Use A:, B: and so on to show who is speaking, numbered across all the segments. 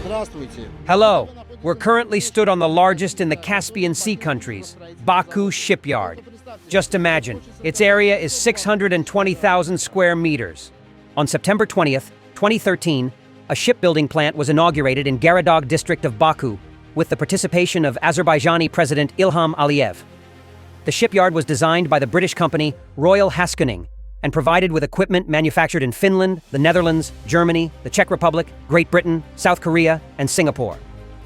A: Hello, we're currently stood on the largest in the Caspian Sea countries, Baku Shipyard. Just imagine, its area is 620,000 square meters. On September 20th, 2013, a shipbuilding plant was inaugurated in Garadagh district of Baku, with the participation of Azerbaijani President Ilham Aliyev. The shipyard was designed by the British company Royal Haskoning and provided with equipment manufactured in Finland, the Netherlands, Germany, the Czech Republic, Great Britain, South Korea, and Singapore.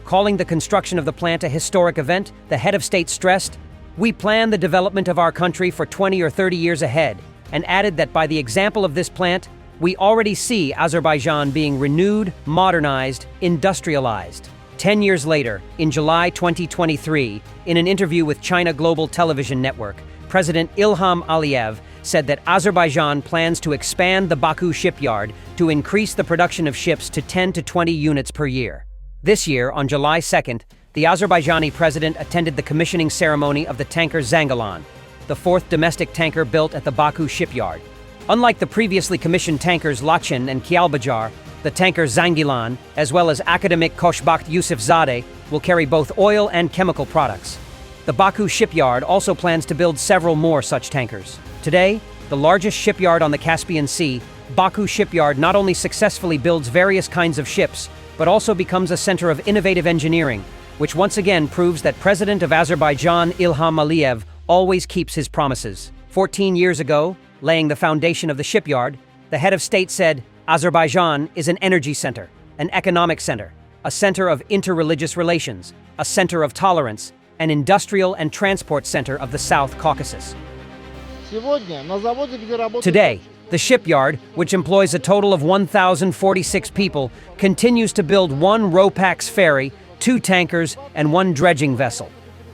A: Calling the construction of the plant a historic event, the head of state stressed, "We plan the development of our country for 20 or 30 years ahead," and added that by the example of this plant, we already see Azerbaijan being renewed, modernized, industrialized. 10 years later, in July 2023, in an interview with China Global Television Network, President Ilham Aliyev said that Azerbaijan plans to expand the Baku shipyard to increase the production of ships to 10 to 20 units per year. This year, on July 2nd, the Azerbaijani president attended the commissioning ceremony of the tanker Zangilan, the fourth domestic tanker built at the Baku shipyard. Unlike the previously commissioned tankers Lachin and Kialbajar, the tanker Zangilan, as well as academic Koshbakht Yusufzadeh, will carry both oil and chemical products. The Baku shipyard also plans to build several more such tankers. Today, the largest shipyard on the Caspian Sea, Baku Shipyard not only successfully builds various kinds of ships, but also becomes a center of innovative engineering, which once again proves that President of Azerbaijan Ilham Aliyev always keeps his promises. 14 years ago, laying the foundation of the shipyard, the head of state said, "Azerbaijan is an energy center, an economic center, a center of interreligious relations, a center of tolerance, an industrial and transport center of the South Caucasus." Today, the shipyard, which employs a total of 1,046 people, continues to build one Ropax ferry, 2 tankers, and 1 dredging vessel.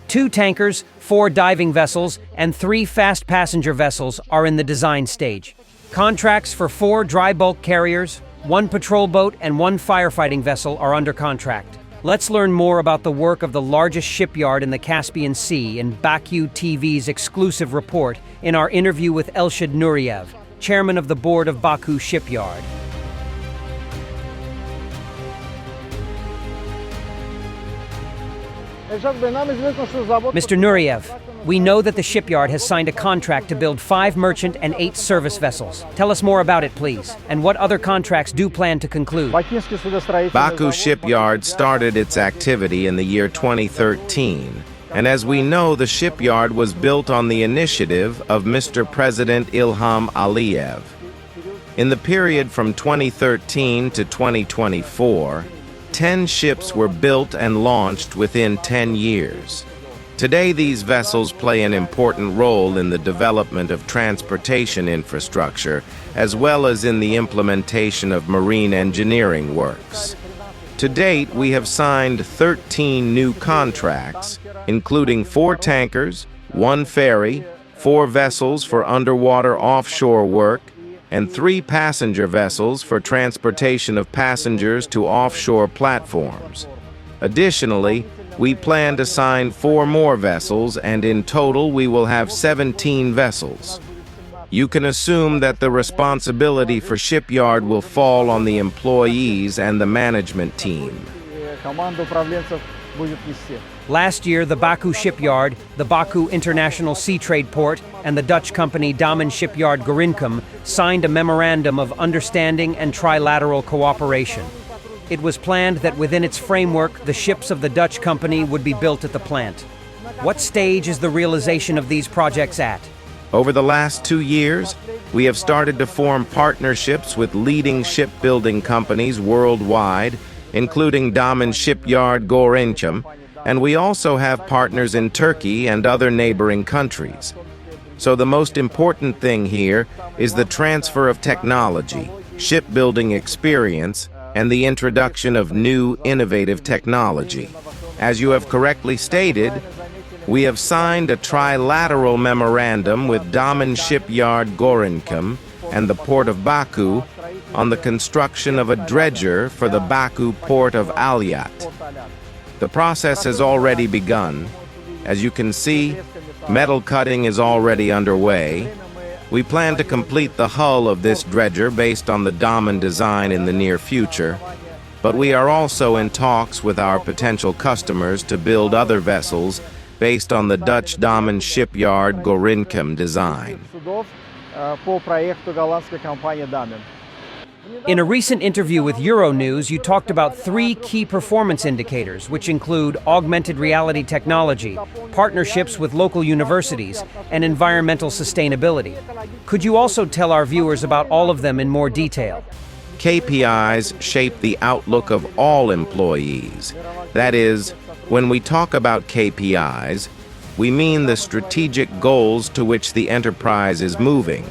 A: 2 tankers, 4 diving vessels, and 3 fast passenger vessels are in the design stage. Contracts for 4 dry bulk carriers, 1 patrol boat, and 1 firefighting vessel are under contract. Let's learn more about the work of the largest shipyard in the Caspian Sea in Baku TV's exclusive report in our interview with Elshad Nuriev, chairman of the board of Baku Shipyard. Mr. Nuriev, we know that the shipyard has signed a contract to build 5 merchant and 8 service vessels. Tell us more about it, please, and what other contracts do plan to conclude.
B: Baku Shipyard started its activity in the year 2013, and as we know, the shipyard was built on the initiative of Mr. President Ilham Aliyev. In the period from 2013 to 2024, 10 ships were built and launched within 10 years. Today, these vessels play an important role in the development of transportation infrastructure, as well as in the implementation of marine engineering works. To date, we have signed 13 new contracts, including 4 tankers, 1 ferry, 4 vessels for underwater offshore work, and 3 passenger vessels for transportation of passengers to offshore platforms. Additionally, we plan to sign 4 more vessels, and in total we will have 17 vessels. You can assume that the responsibility for shipyard will fall on the employees and the management team.
A: Last year, the Baku Shipyard, the Baku International Sea Trade Port, and the Dutch company Damen Shipyard Gorinchem signed a memorandum of understanding and trilateral cooperation. It was planned that within its framework, the ships of the Dutch company would be built at the plant. What stage is the realization of these projects at?
B: Over the last 2 years, we have started to form partnerships with leading shipbuilding companies worldwide, including Damen Shipyard Gorinchem, and we also have partners in Turkey and other neighboring countries. So the most important thing here is the transfer of technology, shipbuilding experience, and the introduction of new innovative technology. As you have correctly stated, we have signed a trilateral memorandum with Damen Shipyard Gorinchem and the Port of Baku on the construction of a dredger for the Baku port of Alyat. The process has already begun. As you can see, metal cutting is already underway. We plan to complete the hull of this dredger based on the Damen design in the near future. but we are also in talks with our potential customers to build other vessels based on the Dutch Damen Shipyard Gorinchem design.
A: In a recent interview with Euronews, you talked about 3 key performance indicators, which include augmented reality technology, partnerships with local universities, and environmental sustainability. Could you also tell our viewers about all of them in more detail?
B: KPIs shape the outlook of all employees. That is, when we talk about KPIs, we mean the strategic goals to which the enterprise is moving.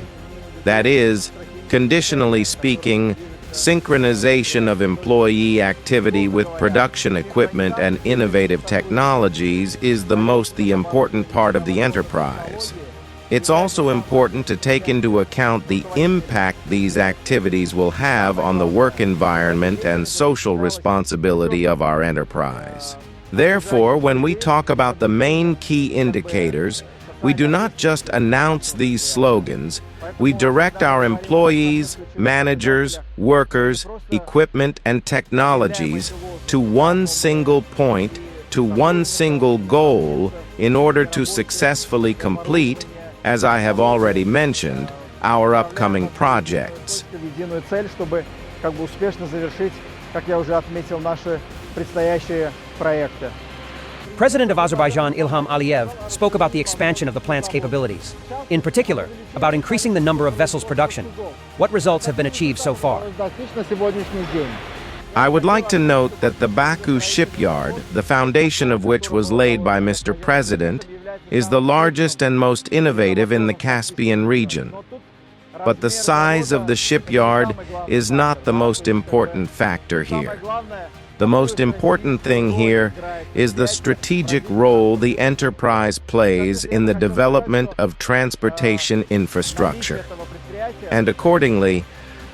B: That is, conditionally speaking, synchronization of employee activity with production equipment and innovative technologies is the important part of the enterprise. It's also important to take into account the impact these activities will have on the work environment and social responsibility of our enterprise. Therefore, when we talk about the main key indicators, we do not just announce these slogans, we direct our employees, managers, workers, equipment, and technologies to one single point, to one single goal, in order to successfully complete, as I have already mentioned, our upcoming projects.
A: President of Azerbaijan Ilham Aliyev spoke about the expansion of the plant's capabilities, in particular, about increasing the number of vessels production. What results have been achieved so far?
B: I would like to note that the Baku Shipyard, the foundation of which was laid by Mr. President, is the largest and most innovative in the Caspian region. But the size of the shipyard is not the most important factor here. The most important thing here is the strategic role the enterprise plays in the development of transportation infrastructure. And accordingly,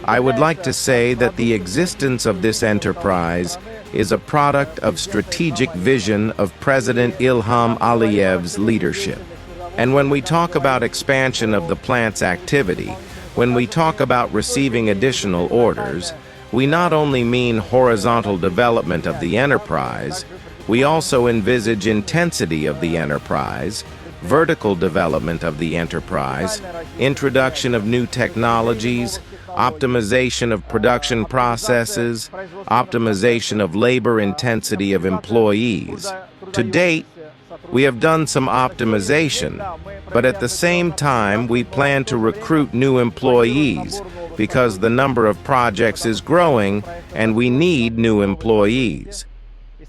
B: I would like to say that the existence of this enterprise is a product of strategic vision of President Ilham Aliyev's leadership. And when we talk about expansion of the plant's activity, when we talk about receiving additional orders, we not only mean horizontal development of the enterprise, we also envisage intensity of the enterprise, vertical development of the enterprise, introduction of new technologies, optimization of production processes, optimization of labor intensity of employees. To date, we have done some optimization, but at the same time, we plan to recruit new employees because the number of projects is growing and we need new employees.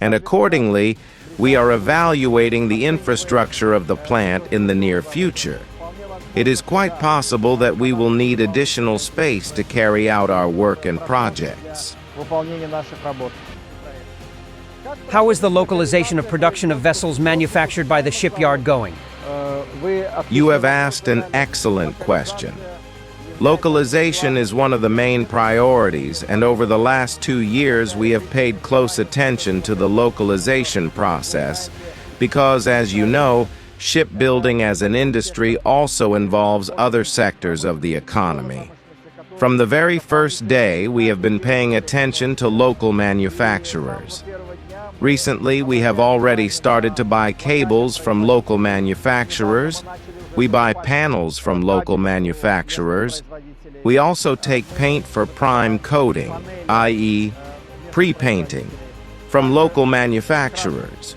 B: And accordingly, we are evaluating the infrastructure of the plant in the near future. It is quite possible that we will need additional space to carry out our work and projects.
A: How is the localization of production of vessels manufactured by the shipyard going?
B: You have asked an excellent question. Localization is one of the main priorities, and over the last 2 years we have paid close attention to the localization process because, as you know, shipbuilding as an industry also involves other sectors of the economy. From the very first day, we have been paying attention to local manufacturers. Recently, we have already started to buy cables from local manufacturers. We buy panels from local manufacturers. We also take paint for prime coating, i.e., pre-painting, from local manufacturers.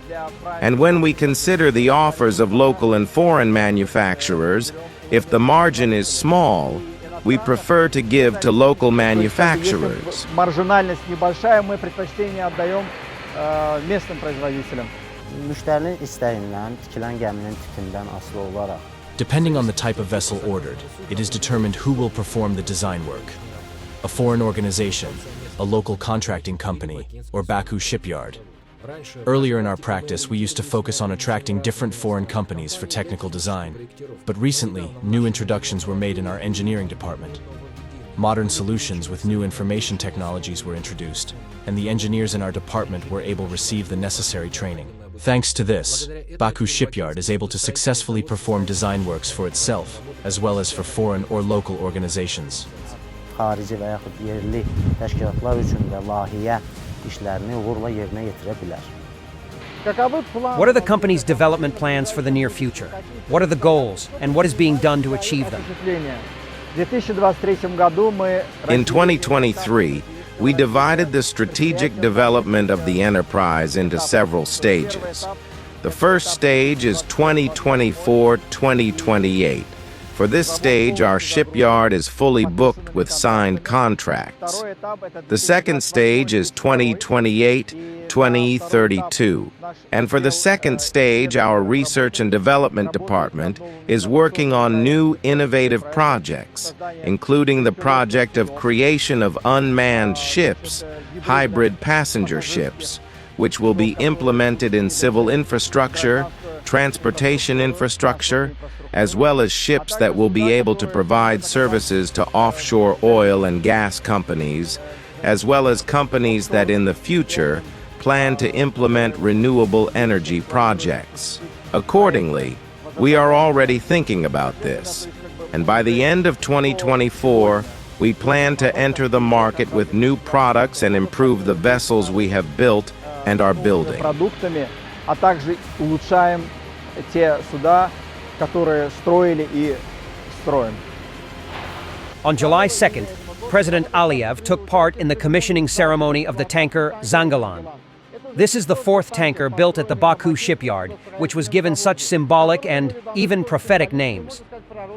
B: And when we consider the offers of local and foreign manufacturers, if the margin is small, we prefer to give to local manufacturers.
C: Depending on the type of vessel ordered, it is determined who will perform the design work. A foreign organization, a local contracting company, or Baku Shipyard. Earlier in our practice, we used to focus on attracting different foreign companies for technical design. But recently, new introductions were made in our engineering department. Modern solutions with new information technologies were introduced, and the engineers in our department were able to receive the necessary training. Thanks to this, Baku Shipyard is able to successfully perform design works for itself, as well as for foreign or local organizations.
D: işlerini uğurla yerine getirebilir.
A: What are the company's development plans for the near future? What are the goals, and what is being done to achieve them?
B: In 2023, we divided the strategic development of the enterprise into several stages. The first stage is 2024-2028. For this stage, our shipyard is fully booked with signed contracts. The second stage is 2028-2032. And for the second stage, our research and development department is working on new innovative projects, including the project of creation of unmanned ships, hybrid passenger ships, which will be implemented in civil infrastructure, transportation infrastructure, as well as ships that will be able to provide services to offshore oil and gas companies, as well as companies that in the future plan to implement renewable energy projects. Accordingly, we are already thinking about this, and by the end of 2024, we plan to enter the market with new products and improve the vessels we have built and are building.
E: А также улучшаем те суда, которые строили и строим.
A: On July 2nd, President Aliyev took part in the commissioning ceremony of the tanker Zangalan. This is the fourth tanker built at the Baku Shipyard, which was given such symbolic and even prophetic names.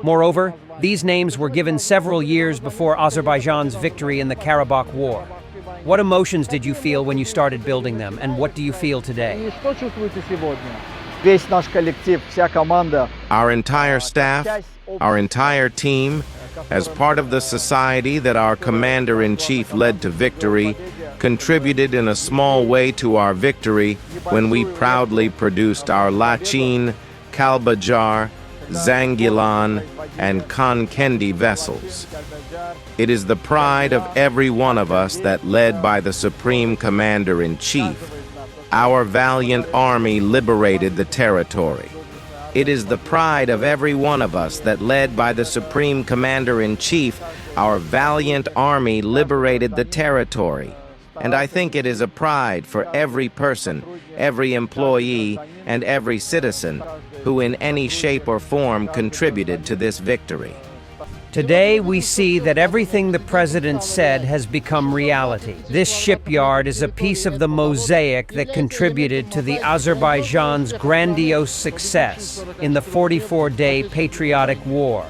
A: Moreover, these names were given several years before Azerbaijan's victory in the Karabakh War. What emotions did you feel when you started building them, and what do you feel today?
E: И что чувствуете сегодня? Весь наш коллектив, вся команда.
B: Our entire staff, our entire team, as part of the society that our commander-in-chief led to victory, contributed in a small way to our victory when we proudly produced our Lachin, Kalbajar, Zangilan, and Kankendi vessels. It is the pride of every one of us that, led by the Supreme Commander-in-Chief, our valiant army liberated the territory. It is the pride of every one of us that, led by the Supreme Commander-in-Chief, our valiant army liberated the territory. And I think it is a pride for every person, every employee, and every citizen who in any shape or form contributed to this victory.
A: Today, we see that everything the president said has become reality. This shipyard is a piece of the mosaic that contributed to the Azerbaijan's grandiose success in the 44-day patriotic war.